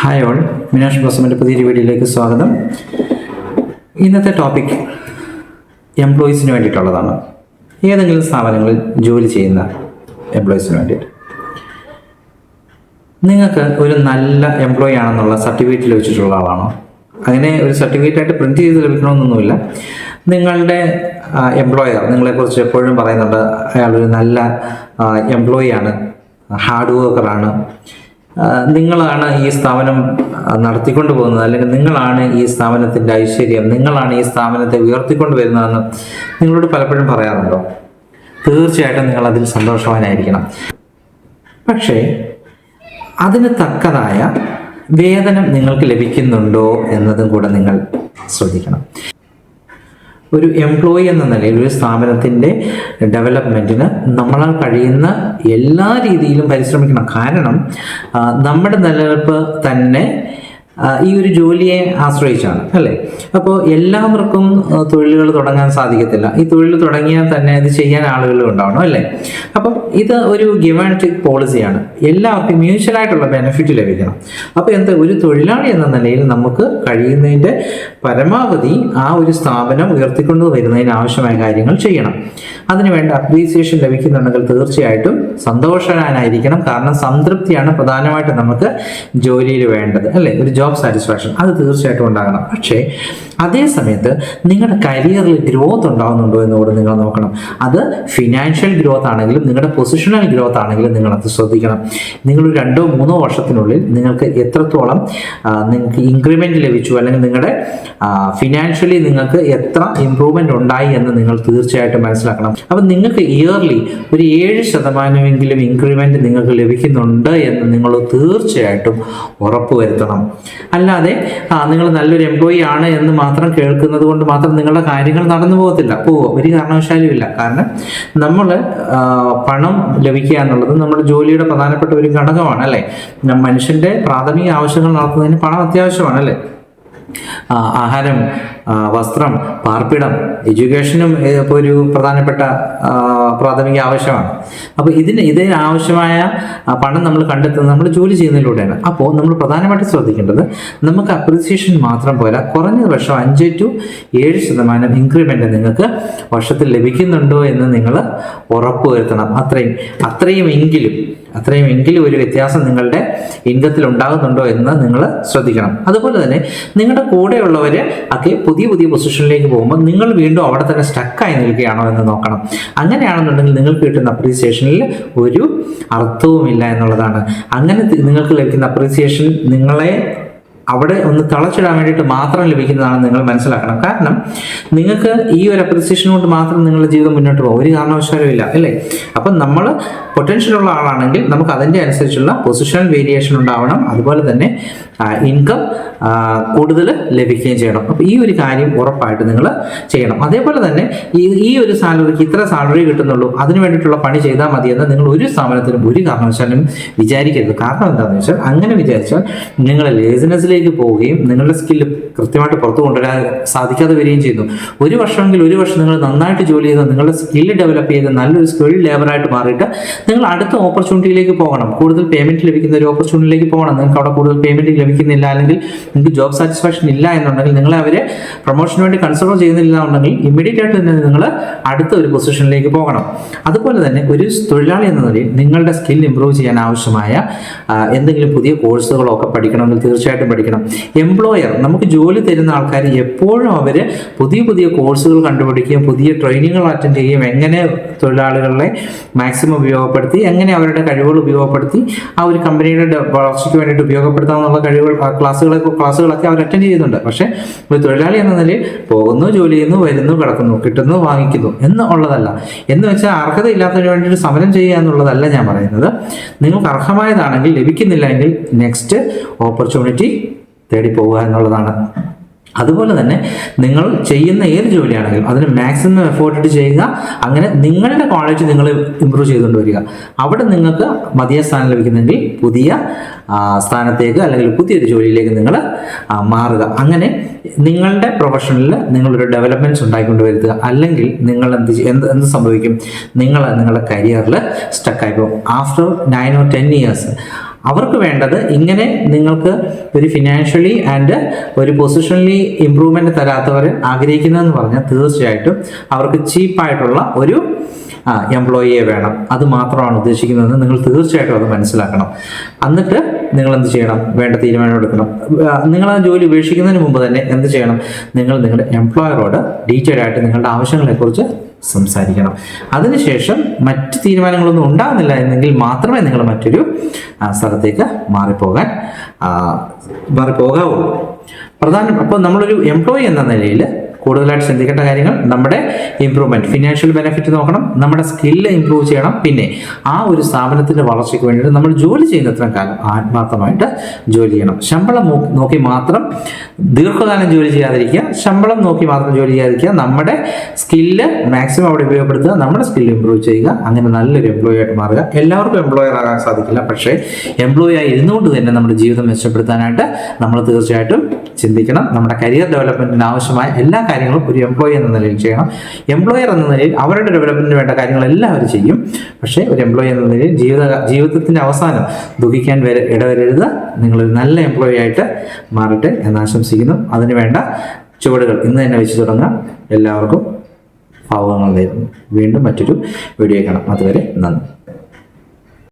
Hi all, Meenakshi ബ്ലോസമിൻ്റെ പുതിയൊരു വീഡിയോയിലേക്ക് സ്വാഗതം. ഇന്നത്തെ ടോപ്പിക് എംപ്ലോയീസിന് വേണ്ടിയിട്ടുള്ളതാണ്. ഏതെങ്കിലും സ്ഥാപനങ്ങളിൽ ജോലി ചെയ്യുന്ന എംപ്ലോയീസിന് വേണ്ടിയിട്ട് നിങ്ങൾക്ക് ഒരു നല്ല എംപ്ലോയി ആണെന്നുള്ള സർട്ടിഫിക്കറ്റ് ലഭിച്ചിട്ടുള്ള ആളാണോ? അങ്ങനെ ഒരു സർട്ടിഫിക്കറ്റായിട്ട് പ്രിന്റ് ചെയ്ത് ലഭിക്കണമെന്നൊന്നുമില്ല. നിങ്ങളുടെ എംപ്ലോയർ നിങ്ങളെക്കുറിച്ച് എപ്പോഴും പറയുന്നുണ്ട്, അയാളൊരു നല്ല എംപ്ലോയി ആണ്, ഹാർഡ് വർക്കറാണ്, നിങ്ങളാണ് ഈ സ്ഥാപനം നടത്തിക്കൊണ്ട് പോകുന്നത്, അല്ലെങ്കിൽ നിങ്ങളാണ് ഈ സ്ഥാപനത്തിൻ്റെ ഐശ്വര്യം, നിങ്ങളാണ് ഈ സ്ഥാപനത്തെ ഉയർത്തിക്കൊണ്ട് വരുന്നതെന്ന് നിങ്ങളോട് പലപ്പോഴും പറയാറുണ്ടോ? തീർച്ചയായിട്ടും നിങ്ങൾ അതിൽ സന്തോഷവാനായിരിക്കണം. പക്ഷേ അതിന് തക്കതായ വേതനം നിങ്ങൾക്ക് ലഭിക്കുന്നുണ്ടോ എന്നതും കൂടെ നിങ്ങൾ ശ്രദ്ധിക്കണം. ഒരു എംപ്ലോയി എന്ന നിലയിൽ ഒരു സ്ഥാപനത്തിൻ്റെ ഡെവലപ്മെൻറ്റിന് നമ്മളാൽ കഴിയുന്ന എല്ലാ രീതിയിലും പരിശ്രമിക്കണം. കാരണം നമ്മുടെ നിലനിൽപ്പ് തന്നെ ഈ ഒരു ജോലിയെ ആശ്രയിച്ചാണ്, അല്ലേ? അപ്പോൾ എല്ലാവർക്കും തൊഴിലുകൾ തുടങ്ങാൻ സാധിക്കത്തില്ല. ഈ തൊഴിൽ തുടങ്ങിയാൽ തന്നെ ഇത് ചെയ്യാൻ ആളുകളും ഉണ്ടാവണം, അല്ലേ? അപ്പം ഇത് ഒരു ഗിവ് ആൻഡ് ടേക്ക് പോളിസിയാണ്. എല്ലാവർക്കും മ്യൂച്വലായിട്ടുള്ള ബെനിഫിറ്റ് ലഭിക്കണം. അപ്പോൾ ഒരു തൊഴിലാളി എന്ന നിലയിൽ നമുക്ക് കഴിയുന്നതിൻ്റെ പരമാവധി ആ ഒരു സ്ഥാപനം ഉയർത്തിക്കൊണ്ടു വരുന്നതിന് ആവശ്യമായ കാര്യങ്ങൾ ചെയ്യണം. അതിനുവേണ്ട അപ്രീസിയേഷൻ ലഭിക്കുന്നുണ്ടെങ്കിൽ തീർച്ചയായിട്ടും സന്തോഷവാനായിരിക്കണം. കാരണം സംതൃപ്തിയാണ് പ്രധാനമായിട്ടും നമുക്ക് ജോലിയിൽ വേണ്ടത്, അല്ലേ? ഒരു ജോബ് സാറ്റിസ്ഫാക്ഷൻ അത് തീർച്ചയായിട്ടും ഉണ്ടാകണം. പക്ഷേ അതേ സമയത്ത് നിങ്ങളുടെ കരിയറിൽ ഗ്രോത്ത് ഉണ്ടാകുന്നുണ്ടോ എന്നുകൂടെ നിങ്ങൾ നോക്കണം. അത് ഫിനാൻഷ്യൽ ഗ്രോത്ത് ആണെങ്കിലും നിങ്ങളുടെ പൊസിഷണൽ ഗ്രോത്ത് ആണെങ്കിലും നിങ്ങളത് ശ്രദ്ധിക്കണം. നിങ്ങൾ 2-3 വർഷത്തിനുള്ളിൽ നിങ്ങൾക്ക് എത്രത്തോളം നിങ്ങൾക്ക് ഇൻക്രിമെന്റ് ലഭിച്ചു, അല്ലെങ്കിൽ നിങ്ങളുടെ ഫിനാൻഷ്യലി നിങ്ങൾക്ക് എത്ര ഇംപ്രൂവ്മെന്റ് ഉണ്ടായി എന്ന് നിങ്ങൾ തീർച്ചയായിട്ടും മനസ്സിലാക്കണം. അപ്പം നിങ്ങൾക്ക് ഇയർലി ഒരു 7% ഇൻക്രിമെന്റ് നിങ്ങൾക്ക് ലഭിക്കുന്നുണ്ട് എന്ന് നിങ്ങൾ തീർച്ചയായിട്ടും ഉറപ്പുവരുത്തണം. അല്ലാതെ നിങ്ങൾ നല്ലൊരു എംപ്ലോയി ആണ് എന്ന് മാത്രം കേൾക്കുന്നത് കൊണ്ട് മാത്രം നിങ്ങളുടെ കാര്യങ്ങൾ നടന്നു പോകത്തില്ല, ഒരു കാരണവശാലും ഇല്ല. കാരണം നമ്മൾ പണം ലഭിക്കുക എന്നുള്ളത് നമ്മുടെ ജോലിയുടെ പ്രധാനപ്പെട്ട ഒരു ഘടകമാണ്, അല്ലേ? മനുഷ്യന്റെ പ്രാഥമിക ആവശ്യങ്ങൾ നടത്തുന്നതിന് പണം അത്യാവശ്യമാണ്, അല്ലേ? ആഹാരം, വസ്ത്രം, പാർപ്പിടം, എഡ്യൂക്കേഷനും ഇപ്പോൾ ഒരു പ്രധാനപ്പെട്ട പ്രാഥമിക ആവശ്യമാണ്. അപ്പോൾ ഇതിന് ആവശ്യമായ പണം നമ്മൾ കണ്ടെത്തുന്നത് നമ്മൾ ജോലി ചെയ്യുന്നതിലൂടെയാണ്. അപ്പോൾ നമ്മൾ പ്രധാനമായിട്ട് ശ്രദ്ധിക്കേണ്ടത് നമുക്ക് അപ്രീസിയേഷൻ മാത്രം പോരാ, കുറഞ്ഞ വർഷം 5-7% ഇൻക്രിമെന്റ് നിങ്ങൾക്ക് വർഷത്തിൽ ലഭിക്കുന്നുണ്ടോ എന്ന് നിങ്ങൾ ഉറപ്പുവരുത്തണം. അത്രയുമെങ്കിലും ഒരു വ്യത്യാസം നിങ്ങളുടെ ഇൻകത്തിൽ ഉണ്ടാകുന്നുണ്ടോ എന്ന് നിങ്ങൾ ശ്രദ്ധിക്കണം. അതുപോലെ തന്നെ നിങ്ങളുടെ കൂടെയുള്ളവർ ഒക്കെ പുതിയ പൊസിഷനിലേക്ക് പോകുമ്പോൾ നിങ്ങൾ വീണ്ടും അവിടെ തന്നെ സ്റ്റക്കായി നിൽക്കുകയാണോ എന്ന് നോക്കണം. അങ്ങനെയാണെന്നുണ്ടെങ്കിൽ നിങ്ങൾക്ക് കിട്ടുന്ന അപ്രീസിയേഷനിൽ ഒരു അർത്ഥവുമില്ല എന്നുള്ളതാണ്. അങ്ങനെ നിങ്ങൾക്ക് ലഭിക്കുന്ന അപ്രീസിയേഷൻ നിങ്ങളെ അവിടെ ഒന്ന് തളച്ചിടാൻ വേണ്ടിയിട്ട് മാത്രം ലഭിക്കുന്നതാണ് നിങ്ങൾ മനസ്സിലാക്കണം. കാരണം നിങ്ങൾക്ക് ഈ ഒരു അപ്രീസിയേഷൻ കൊണ്ട് മാത്രം നിങ്ങളുടെ ജീവിതം മുന്നോട്ട് പോകും, ഒരു കാരണവശാലും ഇല്ല, അല്ലേ? അപ്പം നമ്മൾ പൊട്ടൻഷ്യൽ ഉള്ള ആളാണെങ്കിൽ നമുക്ക് അതിൻ്റെ അനുസരിച്ചുള്ള പൊസിഷണൽ വേരിയേഷൻ ഉണ്ടാവണം. അതുപോലെ തന്നെ ഇൻകം കൂടുതൽ ലഭിക്കുകയും ചെയ്യണം. അപ്പോൾ ഈ ഒരു കാര്യം ഉറപ്പായിട്ട് നിങ്ങൾ ചെയ്യണം. അതേപോലെ തന്നെ ഈ ഒരു സാലറിക്ക് ഇത്ര സാലറി കിട്ടുന്നുള്ളൂ, അതിന് വേണ്ടിയിട്ടുള്ള പണി ചെയ്താൽ മതിയെന്ന് നിങ്ങൾ ഒരു സ്ഥാപനത്തിലും ഒരു കാരണവശാലും വിചാരിക്കരുത്. കാരണം എന്താണെന്ന് വെച്ചാൽ അങ്ങനെ വിചാരിച്ചാൽ നിങ്ങൾ ലേസിനെസ്സിലേക്ക് പോവുകയും നിങ്ങളുടെ സ്കില്ല് കൃത്യമായിട്ട് പുറത്തു കൊണ്ടുവരാൻ സാധിക്കാതെ വരികയും ചെയ്യുന്നു. ഒരു വർഷം നിങ്ങൾ നന്നായിട്ട് ജോലി ചെയ്ത് നിങ്ങളുടെ സ്കില്ല് ഡെവലപ്പ് ചെയ്ത് നല്ലൊരു സ്കിൽ ലേബറായിട്ട് മാറിയിട്ട് നിങ്ങൾ അടുത്ത ഓപ്പർച്യൂണിറ്റിയിലേക്ക് പോകണം. കൂടുതൽ പേയ്മെന്റ് ലഭിക്കുന്ന ഒരു ഓപ്പർച്യൂണിറ്റിയിലേക്ക് പോകണം. നിങ്ങൾക്ക് അവിടെ കൂടുതൽ പേയ്മെന്റ് ലഭിക്കുന്നില്ല, അല്ലെങ്കിൽ നിങ്ങൾക്ക് ജോബ് സാറ്റിസ്ഫാക്ഷൻ ഇല്ല എന്നുണ്ടെങ്കിൽ, നിങ്ങളെ അവരെ പ്രൊമോഷന് വേണ്ടി കൺസിഡർ ചെയ്യുന്നില്ല എന്നുണ്ടെങ്കിൽ ഇമ്മീഡിയറ്റ് ആയിട്ട് തന്നെ നിങ്ങൾ അടുത്ത ഒരു പൊസിഷനിലേക്ക് പോകണം. അതുപോലെ തന്നെ ഒരു തൊഴിലാളി എന്ന നിലയിൽ നിങ്ങളുടെ സ്കിൽ ഇംപ്രൂവ് ചെയ്യാൻ ആവശ്യമായ എന്തെങ്കിലും പുതിയ കോഴ്സുകളോ ഒക്കെ പഠിക്കണമെങ്കിൽ തീർച്ചയായിട്ടും പഠിക്കണം. എംപ്ലോയർ നമുക്ക് ജോലി തരുന്ന ആൾക്കാർ എപ്പോഴും അവർ പുതിയ കോഴ്സുകൾ കണ്ടുപിടിക്കുകയും പുതിയ ട്രെയിനിങ്ങുകൾ അറ്റൻഡ് ചെയ്യുകയും എങ്ങനെ തൊഴിലാളികളെ മാക്സിമം ഉപയോഗപ്പെടുത്തി, എങ്ങനെ അവരുടെ കഴിവുകൾ ഉപയോഗപ്പെടുത്തി ആ ഒരു കമ്പനിയുടെ വളർച്ചയ്ക്ക് വേണ്ടിയിട്ട് ഉപയോഗപ്പെടുത്താമെന്നുള്ള ക്ലാസ്സുകളൊക്കെ അവർ അറ്റൻഡ് ചെയ്യുന്നുണ്ട്. പക്ഷേ ഒരു തൊഴിലാളി എന്ന നിലയിൽ പോകുന്നു, ജോലി ചെയ്യുന്നു, വരുന്നു, കിടക്കുന്നു, കിട്ടുന്നു, വാങ്ങിക്കുന്നു എന്നുള്ളതല്ല. എന്ന് വെച്ചാൽ അർഹതയില്ലാത്തതിന് വേണ്ടിയിട്ട് സമരം ചെയ്യുക എന്നുള്ളതല്ല ഞാൻ പറയുന്നത്. നിങ്ങൾക്ക് അർഹമായതാണെങ്കിൽ ലഭിക്കുന്നില്ല എങ്കിൽ നെക്സ്റ്റ് ഓപ്പർച്യൂണിറ്റി തേടി പോവുക എന്നുള്ളതാണ്. അതുപോലെ തന്നെ നിങ്ങൾ ചെയ്യുന്ന ഏത് ജോലിയാണെങ്കിലും അതിന് മാക്സിമം എഫേർട്ട് ഇട്ട് ചെയ്യുക. അങ്ങനെ നിങ്ങളുടെ ക്വാളിറ്റി നിങ്ങൾ ഇമ്പ്രൂവ് ചെയ്തുകൊണ്ട് വരിക. അവിടെ നിങ്ങൾക്ക് മതിയ സ്ഥാനം ലഭിക്കുന്നെങ്കിൽ പുതിയ സ്ഥാനത്തേക്ക് അല്ലെങ്കിൽ പുതിയൊരു ജോലിയിലേക്ക് നിങ്ങൾ മാറുക. അങ്ങനെ നിങ്ങളുടെ പ്രൊഫഷനിൽ നിങ്ങളൊരു ഡെവലപ്മെന്റ്സ് ഉണ്ടായിക്കൊണ്ട് വരുത്തുക. അല്ലെങ്കിൽ നിങ്ങൾ എന്ത് സംഭവിക്കും? നിങ്ങളുടെ കരിയറിൽ സ്റ്റക്കായി പോകും. ആഫ്റ്റർ 9 or 10 years അവർക്ക് വേണ്ടത് ഇങ്ങനെ നിങ്ങൾക്ക് ഒരു ഫിനാൻഷ്യലി ആൻഡ് ഒരു പൊസിഷണലി ഇമ്പ്രൂവ്മെന്റ് തരാത്തവർ ആഗ്രഹിക്കുന്നതെന്ന് പറഞ്ഞാൽ തീർച്ചയായിട്ടും അവർക്ക് ചീപ്പായിട്ടുള്ള ഒരു എംപ്ലോയിയെ വേണം. അത് മാത്രമാണ് ഉദ്ദേശിക്കുന്നതെന്ന് നിങ്ങൾ തീർച്ചയായിട്ടും അത് മനസ്സിലാക്കണം. എന്നിട്ട് നിങ്ങൾ എന്ത് ചെയ്യണം? വേണ്ട തീരുമാനം എടുക്കണം. നിങ്ങൾ ആ ജോലി ഉപേക്ഷിക്കുന്നതിന് മുമ്പ് തന്നെ എന്ത് ചെയ്യണം? നിങ്ങൾ നിങ്ങളുടെ എംപ്ലോയറോട് ഡീറ്റെയിൽ ആയിട്ട് നിങ്ങളുടെ ആവശ്യങ്ങളെക്കുറിച്ച് സംസാരിക്കണം. അതിനുശേഷം മറ്റ് തീരുമാനങ്ങളൊന്നും ഉണ്ടാകുന്നില്ല എന്നെങ്കിൽ മാത്രമേ നിങ്ങൾ മറ്റൊരു സ്ഥലത്തേക്ക് മാറിപ്പോകാവുള്ളൂ. അപ്പോൾ നമ്മളൊരു എംപ്ലോയി എന്ന നിലയിൽ കൂടുതലായിട്ട് ചിന്തിക്കേണ്ട കാര്യങ്ങൾ നമ്മുടെ ഇമ്പ്രൂവ്മെന്റ്, ഫിനാൻഷ്യൽ ബെനിഫിറ്റ് നോക്കണം, നമ്മുടെ സ്കില്ല് ഇമ്പ്രൂവ് ചെയ്യണം. പിന്നെ ആ ഒരു സ്ഥാപനത്തിന്റെ വളർച്ചയ്ക്ക് വേണ്ടിയിട്ട് നമ്മൾ ജോലി ചെയ്യുന്നത്ര കാലം ആത്മാർത്ഥമായിട്ട് ജോലി ചെയ്യണം. ശമ്പളം നോക്കി മാത്രം ദീർഘകാലം ജോലി ചെയ്യാതിരിക്കുക, ശമ്പളം നോക്കി മാത്രം ജോലി ചെയ്യാതിരിക്കുക. നമ്മുടെ സ്കില്ല് മാക്സിമം അവിടെ ഉപയോഗപ്പെടുത്തുക, നമ്മുടെ സ്കില്ല് ഇമ്പ്രൂവ് ചെയ്യുക. അങ്ങനെ നല്ലൊരു എംപ്ലോയി ആയിട്ട് മാറുക. എല്ലാവർക്കും എംപ്ലോയർ ആകാൻ സാധിക്കില്ല, പക്ഷേ എംപ്ലോയി ആയി ഇരുന്നുകൊണ്ട് തന്നെ നമ്മുടെ ജീവിതം മെച്ചപ്പെടുത്താനായിട്ട് നമ്മൾ തീർച്ചയായിട്ടും ചിന്തിക്കണം. നമ്മുടെ കരിയർ ഡെവലപ്മെന്റിന് ആവശ്യമായ എല്ലാ കാര്യങ്ങളും ഒരു എംപ്ലോയി എന്ന നിലയിൽ ചെയ്യണം. എംപ്ലോയർ എന്ന നിലയിൽ അവരുടെ ഡെവലപ്മെന്റിന് വേണ്ട കാര്യങ്ങളെല്ലാം അവർ ചെയ്യും. പക്ഷേ ഒരു എംപ്ലോയി എന്ന നിലയിൽ ജീവിതത്തിന്റെ അവസാനം ദുഃഖിക്കാൻ ഇടവരരുത്. നിങ്ങളൊരു നല്ല എംപ്ലോയി ആയിട്ട് മാറട്ടെ എന്ന് ആശംസിക്കുന്നു. അതിനുവേണ്ട ചുവടുകൾ ഇന്ന് തന്നെ വെച്ച് തുടങ്ങാം. എല്ലാവർക്കും ഭാവുകങ്ങൾ നേരുന്നു. വീണ്ടും മറ്റൊരു വീഡിയോ കാണാം. അതുവരെ നന്ദി.